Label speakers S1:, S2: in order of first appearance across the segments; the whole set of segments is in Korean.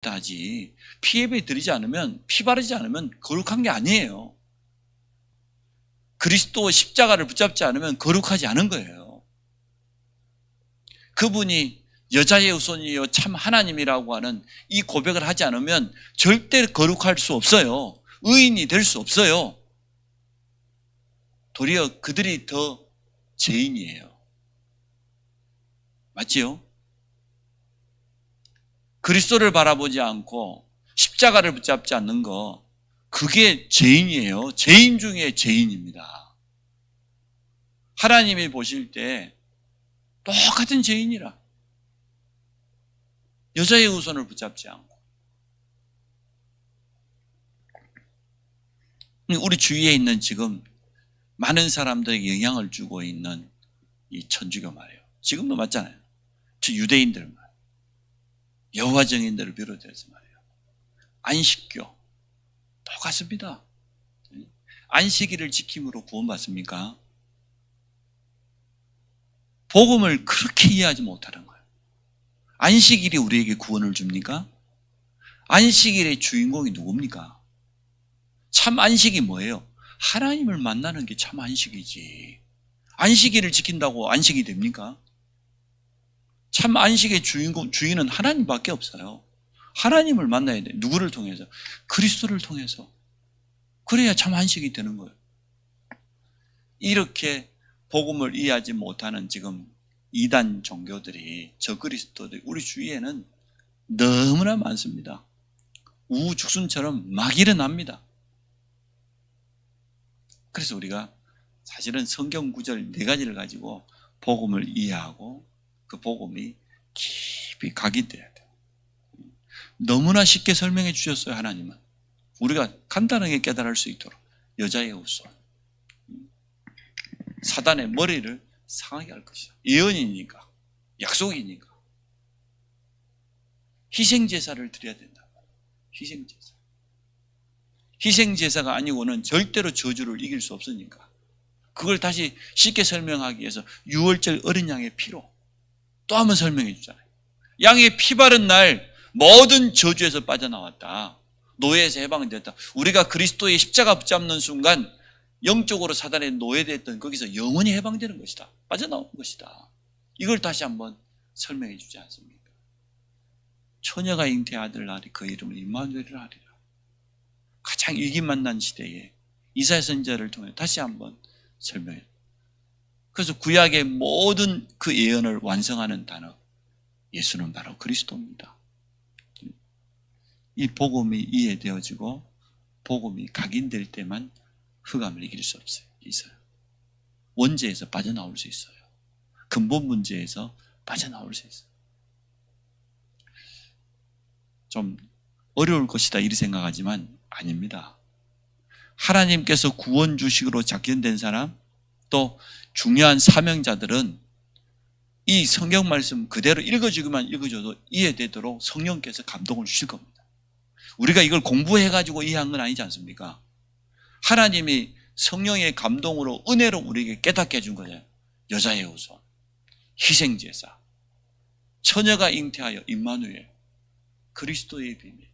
S1: 하지 피예배 드리지 않으면, 피 바르지 않으면 거룩한 게 아니에요. 그리스도 십자가를 붙잡지 않으면 거룩하지 않은 거예요. 그분이 여자의 후손이요 참 하나님이라고 하는 이 고백을 하지 않으면 절대 거룩할 수 없어요. 의인이 될 수 없어요. 도리어 그들이 더 죄인이에요. 맞지요? 그리스도를 바라보지 않고 십자가를 붙잡지 않는 거, 그게 죄인이에요. 죄인 중에 죄인입니다. 하나님이 보실 때 똑같은 죄인이라. 여자의 후손을 붙잡지 않고. 우리 주위에 있는 지금 많은 사람들에게 영향을 주고 있는 이 천주교 말이에요. 지금도 맞잖아요. 저 유대인들 말, 여호와 증인들을 비롯해서 말이에요. 안식교 똑같습니다. 안식일을 지킴으로 구원받습니까? 복음을 그렇게 이해하지 못하는 거예요. 안식일이 우리에게 구원을 줍니까? 안식일의 주인공이 누굽니까? 참 안식이 뭐예요? 하나님을 만나는 게 참 안식이지. 안식일을 지킨다고 안식이 됩니까? 참 안식의 주인은 하나님밖에 없어요. 하나님을 만나야 돼. 누구를 통해서? 그리스도를 통해서. 그래야 참 안식이 되는 거예요. 이렇게 복음을 이해하지 못하는 지금 이단 종교들이, 저그리스도들이 우리 주위에는 너무나 많습니다. 우후죽순처럼 막 일어납니다. 그래서 우리가 사실은 성경 구절 4가지를 가지고 복음을 이해하고 그 복음이 깊이 각인돼야 돼요. 너무나 쉽게 설명해 주셨어요, 하나님은. 우리가 간단하게 깨달을 수 있도록. 여자의 후손, 사단의 머리를 상하게 할 것이다. 예언이니까, 약속이니까. 희생제사를 드려야 된다. 희생제사. 희생제사가 아니고는 절대로 저주를 이길 수 없으니까. 그걸 다시 쉽게 설명하기 위해서 6월절 어린 양의 피로 또 한번 설명해 주잖아요. 양의 피 바른 날 모든 저주에서 빠져나왔다. 노예에서 해방됐다. 우리가 그리스도의 십자가 붙잡는 순간 영적으로 사단에 노예됐던 거기서 영원히 해방되는 것이다. 빠져나오는 것이다. 이걸 다시 한번 설명해 주지 않습니까? 처녀가 잉태의 아들 낳으리 그 이름을 임마누엘이라 하리라. 가장 위기 만난 시대에 이사야 선지자를 통해 다시 한번 설명해요. 그래서 구약의 모든 그 예언을 완성하는 단어, 예수는 바로 그리스도입니다. 이 복음이 이해되어지고 복음이 각인될 때만 흑암을 이길 수 있어요. 원죄에서 빠져나올 수 있어요. 근본 문제에서 빠져나올 수 있어요. 좀 어려울 것이다 이렇게 생각하지만 아닙니다. 하나님께서 구원 주식으로 작정된 사람, 또 중요한 사명자들은 이 성경 말씀 그대로 읽어주기만 읽어줘도 이해되도록 성령께서 감동을 주실 겁니다. 우리가 이걸 공부해가지고 이해한 건 아니지 않습니까? 하나님이 성령의 감동으로 은혜로 우리에게 깨닫게 해준 거예요. 여자의 후손, 희생제사, 처녀가 잉태하여 임마누엘, 그리스도의 비밀.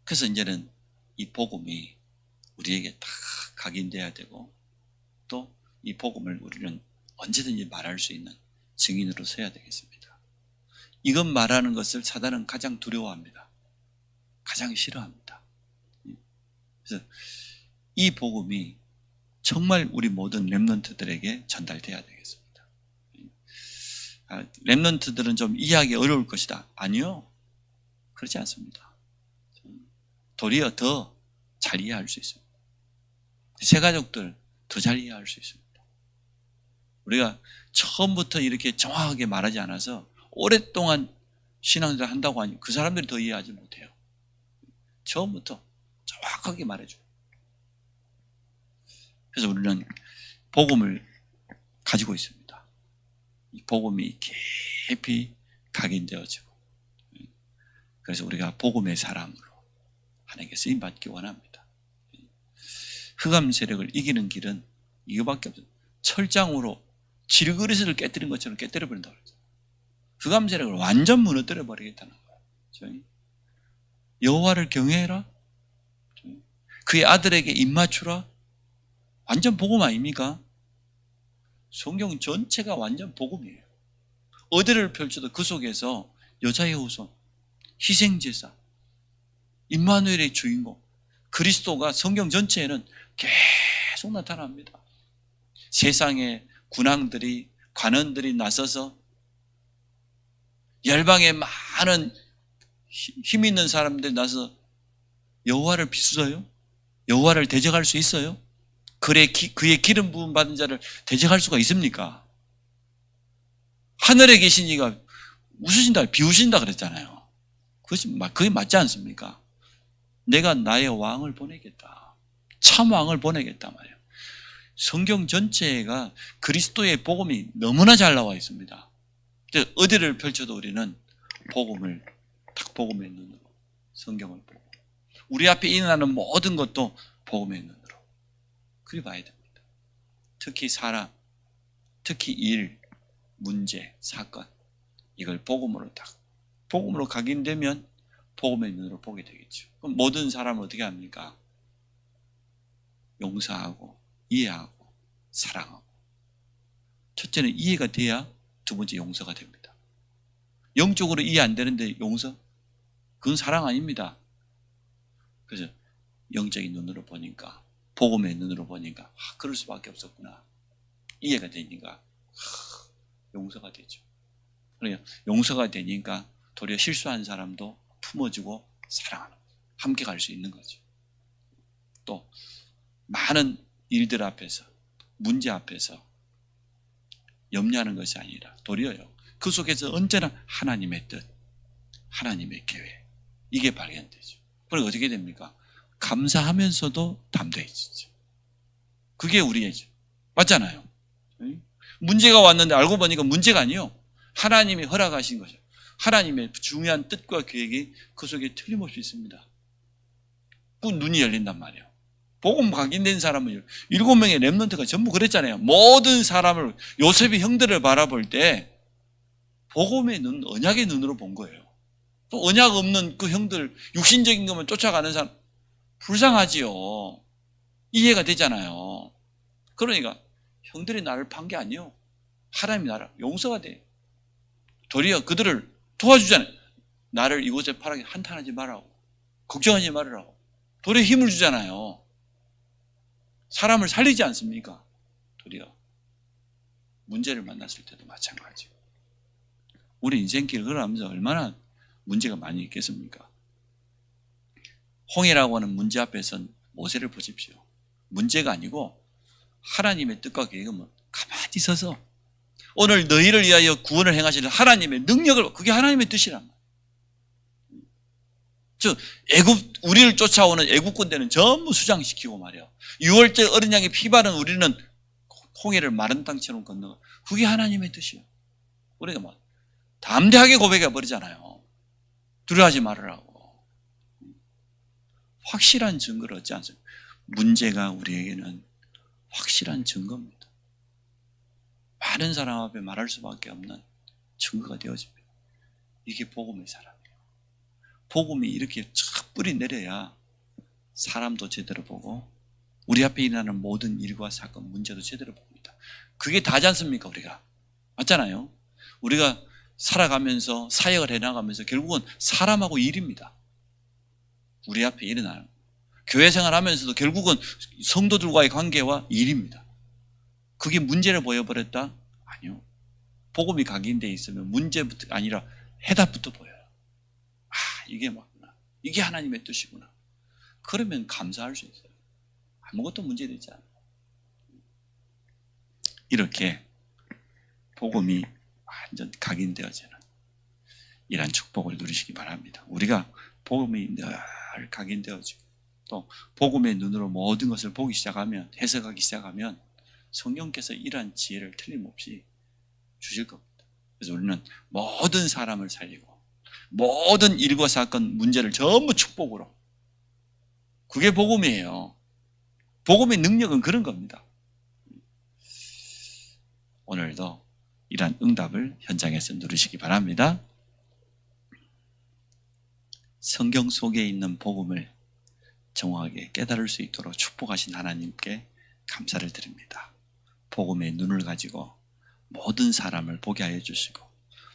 S1: 그래서 이제는 이 복음이 우리에게 다 각인돼야 되고 또 이 복음을 우리는 언제든지 말할 수 있는 증인으로 서야 되겠습니다. 이것 말하는 것을 사단은 가장 두려워합니다. 가장 싫어합니다. 그래서 이 복음이 정말 우리 모든 렘넌트들에게 전달돼야 되겠습니다. 렘넌트들은 좀 이해하기 어려울 것이다. 아니요. 그렇지 않습니다. 도리어 더 잘 이해할 수 있습니다. 새 가족들 더 잘 이해할 수 있습니다. 우리가 처음부터 이렇게 정확하게 말하지 않아서 오랫동안 신앙생활 한다고 하니 그 사람들이 더 이해하지 못해요. 처음부터 정확하게 말해줘요. 그래서 우리는 복음을 가지고 있습니다. 이 복음이 깊이 각인되어지고, 그래서 우리가 복음의 사람으로 하나님께 쓰임받기 원합니다. 흑암 세력을 이기는 길은 이거밖에 없어요. 철장으로 질그릇을 깨뜨린 것처럼 깨뜨려버린다고 그러죠. 흑암 세력을 완전 무너뜨려 버리겠다는 거예요. 여호와를 경외해라. 그의 아들에게 입맞추라. 완전 복음 아닙니까? 성경 전체가 완전 복음이에요. 어디를 펼쳐도 그 속에서 여자의 후손, 희생제사, 임마누엘의 주인공, 그리스도가 성경 전체에는 계속 나타납니다. 세상의 군왕들이, 관원들이 나서서 열방의 많은 힘 있는 사람들이 나서 여호와를 비추어요? 여호와를 대적할 수 있어요? 그의 기름 부음 받은 자를 대적할 수가 있습니까? 하늘에 계신 이가 웃으신다, 비우신다 그랬잖아요. 그게 맞지 않습니까? 내가 나의 왕을 보내겠다. 참 왕을 보내겠다 말이에요. 성경 전체가 그리스도의 복음이 너무나 잘 나와 있습니다. 어디를 펼쳐도 우리는 복음을 딱 복음의 눈으로 성경을 보고 우리 앞에 일어나는 모든 것도 복음의 눈으로 그리 봐야 됩니다. 특히 사람, 특히 일, 문제, 사건 이걸 복음으로 각인되면 복음의 눈으로 보게 되겠죠. 그럼 모든 사람을 어떻게 합니까? 용서하고 이해하고 사랑하고. 첫째는 이해가 돼야 두 번째 용서가 됩니다. 영적으로 이해 안 되는데 용서? 그건 사랑 아닙니다. 그래서 영적인 눈으로 보니까 복음의 눈으로 보니까 그럴 수밖에 없었구나. 이해가 되니까 용서가 되죠. 그러니까 용서가 되니까 도리어 실수한 사람도 품어주고 사랑하는 거죠. 함께 갈 수 있는 거죠. 또 많은 일들 앞에서 문제 앞에서 염려하는 것이 아니라 도리어요. 그 속에서 언제나 하나님의 뜻, 하나님의 계획 이게 발견되죠. 그럼 어떻게 됩니까? 감사하면서도 담대해지죠. 그게 우리의죠. 맞잖아요. 문제가 왔는데 알고 보니까 문제가 아니에요. 하나님이 허락하신 거죠. 하나님의 중요한 뜻과 계획이 그 속에 틀림없이 있습니다. 그 눈이 열린단 말이에요. 복음 각인된 사람은 7명의 렘넌트가 전부 그랬잖아요. 모든 사람을 요셉이 형들을 바라볼 때 복음의 눈, 언약의 눈으로 본 거예요. 또 언약 없는 그 형들 육신적인 것만 쫓아가는 사람 불쌍하지요. 이해가 되잖아요. 그러니까 형들이 나를 판 게 아니에요. 하나님이 나를 용서가 돼. 도리어 그들을 도와주잖아요. 나를 이곳에 파랗게 한탄하지 말라고. 걱정하지 말라고. 도리어 힘을 주잖아요. 사람을 살리지 않습니까? 도리어 문제를 만났을 때도 마찬가지고. 우리 인생길을 걸어가면서 얼마나 문제가 많이 있겠습니까? 홍해라고 하는 문제 앞에선 모세를 보십시오. 문제가 아니고 하나님의 뜻과 계획은 가만히 서서 오늘 너희를 위하여 구원을 행하실 하나님의 능력을, 그게 하나님의 뜻이란 말이에요. 즉 우리를 쫓아오는 애국군대는 전부 수장시키고 말이에요. 6월절 어린 양의 피 바른 우리는 홍해를 마른 땅처럼 건너가. 그게 하나님의 뜻이에요. 우리가 담대하게 고백해 버리잖아요. 두려워하지 말으라고. 확실한 증거를 얻지 않습니다. 문제가 우리에게는 확실한 증거입니다. 많은 사람 앞에 말할 수밖에 없는 증거가 되어집니다. 이게 복음의 사람이에요. 복음이 이렇게 쫙 뿌리 내려야 사람도 제대로 보고 우리 앞에 일어나는 모든 일과 사건, 문제도 제대로 봅니다. 그게 다지 않습니까? 우리가 맞잖아요. 우리가 살아가면서 사역을 해나가면서 결국은 사람하고 일입니다. 우리 앞에 일어나는 교회 생활하면서도 결국은 성도들과의 관계와 일입니다. 그게 문제를 보여버렸다? 아니요. 복음이 각인되어 있으면 문제부터 아니라 해답부터 보여요. 이게 맞구나. 이게 하나님의 뜻이구나. 그러면 감사할 수 있어요. 아무것도 문제되지 않아요. 이렇게 복음이 완전 각인되어지는 이런 축복을 누리시기 바랍니다. 우리가 복음이 늘 각인되어지고 또 복음의 눈으로 모든 것을 보기 시작하면, 해석하기 시작하면 성령께서 이러한 지혜를 틀림없이 주실 겁니다. 그래서 우리는 모든 사람을 살리고 모든 일과 사건, 문제를 전부 축복으로, 그게 복음이에요. 복음의 능력은 그런 겁니다. 오늘도 이러한 응답을 현장에서 누리시기 바랍니다. 성경 속에 있는 복음을 정확하게 깨달을 수 있도록 축복하신 하나님께 감사를 드립니다. 복음의 눈을 가지고 모든 사람을 보게 하여 주시고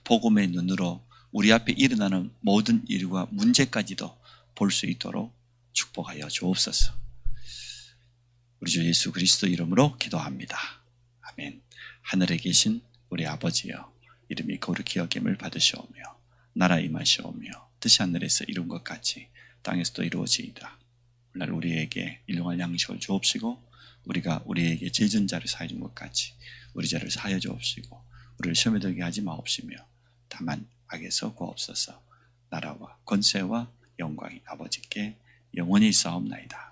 S1: 복음의 눈으로 우리 앞에 일어나는 모든 일과 문제까지도 볼 수 있도록 축복하여 주옵소서. 우리 주 예수 그리스도 이름으로 기도합니다. 아멘. 하늘에 계신 우리 아버지여, 이름이 거룩히 여김을 받으시오며 나라 임하시오며 뜻이 하늘에서 이룬 것 같이 땅에서도 이루어지이다. 오늘 우리에게 일용할 양식을 주옵시고 우리가 우리에게 죄진 자를 사해 준 것 같이 우리 죄를 사하여 주옵시고 우리를 시험에 들게 하지 마옵시며 다만 악에서 구하옵소서. 나라와 권세와 영광이 아버지께 영원히 있사옵나이다.